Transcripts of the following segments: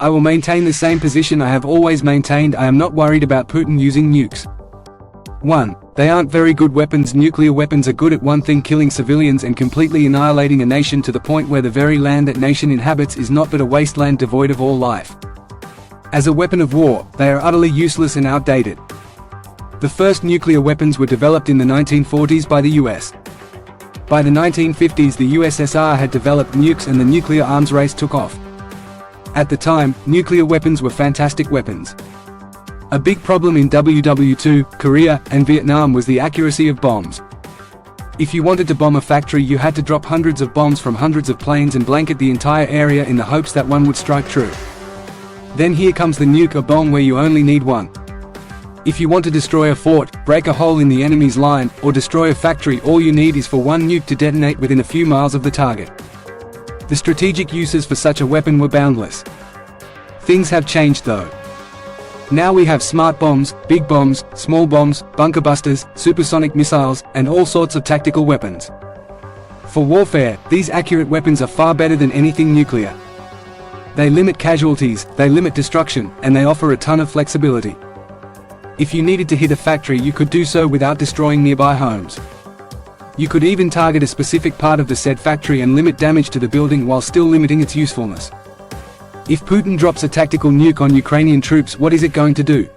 I will maintain the same position I have always maintained. I am not worried about Putin using nukes. 1. They aren't very good weapons. Nuclear weapons are good at one thing: killing civilians and completely annihilating a nation to the point where the very land that nation inhabits is not but a wasteland devoid of all life. As a weapon of war, they are utterly useless and outdated. The first nuclear weapons were developed in the 1940s by the US. By the 1950s, the USSR had developed nukes and the nuclear arms race took off. At the time, nuclear weapons were fantastic weapons. A big problem in WW2, Korea, and Vietnam was the accuracy of bombs. If you wanted to bomb a factory, you had to drop hundreds of bombs from hundreds of planes and blanket the entire area in the hopes that one would strike true. Then here comes the nuke, a bomb where you only need one. If you want to destroy a fort, break a hole in the enemy's line, or destroy a factory, all you need is for one nuke to detonate within a few miles of the target. The strategic uses for such a weapon were boundless. Things have changed though. Now we have smart bombs, big bombs, small bombs, bunker busters, supersonic missiles, and all sorts of tactical weapons. For warfare, these accurate weapons are far better than anything nuclear. They limit casualties, they limit destruction, and they offer a ton of flexibility. If you needed to hit a factory, you could do so without destroying nearby homes. You could even target a specific part of the said factory and limit damage to the building while still limiting its usefulness. If Putin drops a tactical nuke on Ukrainian troops, what is it going to do?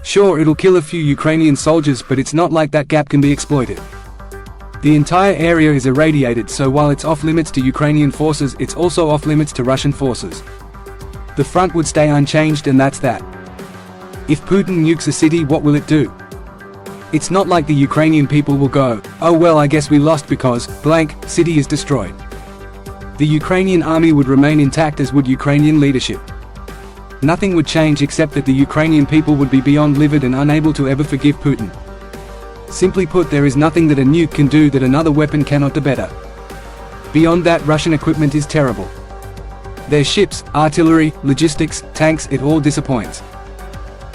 Sure, it'll kill a few Ukrainian soldiers, but it's not like that gap can be exploited. The entire area is irradiated, so while it's off-limits to Ukrainian forces, it's also off-limits to Russian forces. The front would stay unchanged, and that's that. If Putin nukes a city, what will it do? It's not like the Ukrainian people will go, "Oh well, I guess we lost because blank city is destroyed." The Ukrainian army would remain intact, as would Ukrainian leadership. Nothing would change except that the Ukrainian people would be beyond livid and unable to ever forgive Putin. Simply put, there is nothing that a nuke can do that another weapon cannot do better. Beyond that, Russian equipment is terrible. Their ships, artillery, logistics, tanks, it all disappoints.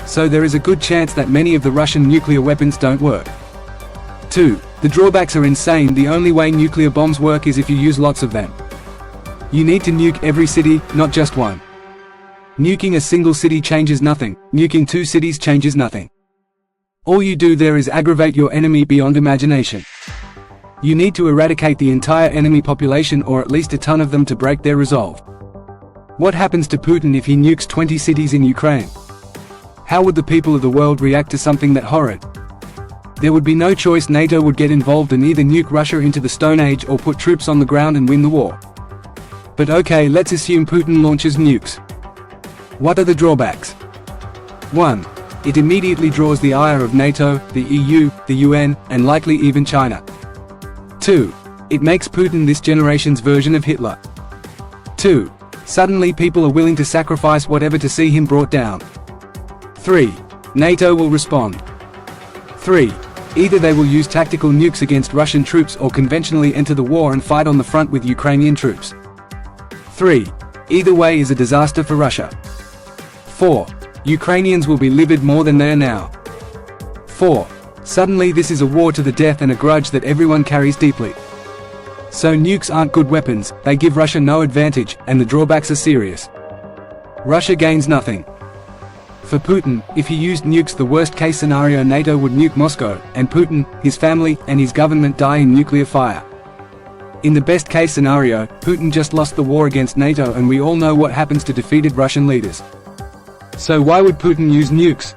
So there is a good chance that many of the Russian nuclear weapons don't work. 2. The drawbacks are insane. The only way nuclear bombs work is if you use lots of them. You need to nuke every city, not just one. Nuking a single city changes nothing. Nuking 2 cities changes nothing. All you do there is aggravate your enemy beyond imagination. You need to eradicate the entire enemy population, or at least a ton of them, to break their resolve. What happens to Putin if he nukes 20 cities in Ukraine? How would the people of the world react to something that horrid? There would be no choice. NATO would get involved and either nuke Russia into the Stone Age or put troops on the ground and win the war. But okay, let's assume Putin launches nukes. What are the drawbacks? 1. It immediately draws the ire of NATO, the EU, the UN, and likely even China. 2. It makes Putin this generation's version of Hitler. 2. Suddenly people are willing to sacrifice whatever to see him brought down. 3. NATO will respond. 3. Either they will use tactical nukes against Russian troops or conventionally enter the war and fight on the front with Ukrainian troops. 3. Either way is a disaster for Russia. 4. Ukrainians will be livid more than they are now. 4. Suddenly this is a war to the death and a grudge that everyone carries deeply. So nukes aren't good weapons, they give Russia no advantage, and the drawbacks are serious. Russia gains nothing. For Putin, if he used nukes, the worst-case scenario, NATO would nuke Moscow, and Putin, his family, and his government die in nuclear fire. In the best-case scenario, Putin just lost the war against NATO, and we all know what happens to defeated Russian leaders. So why would Putin use nukes?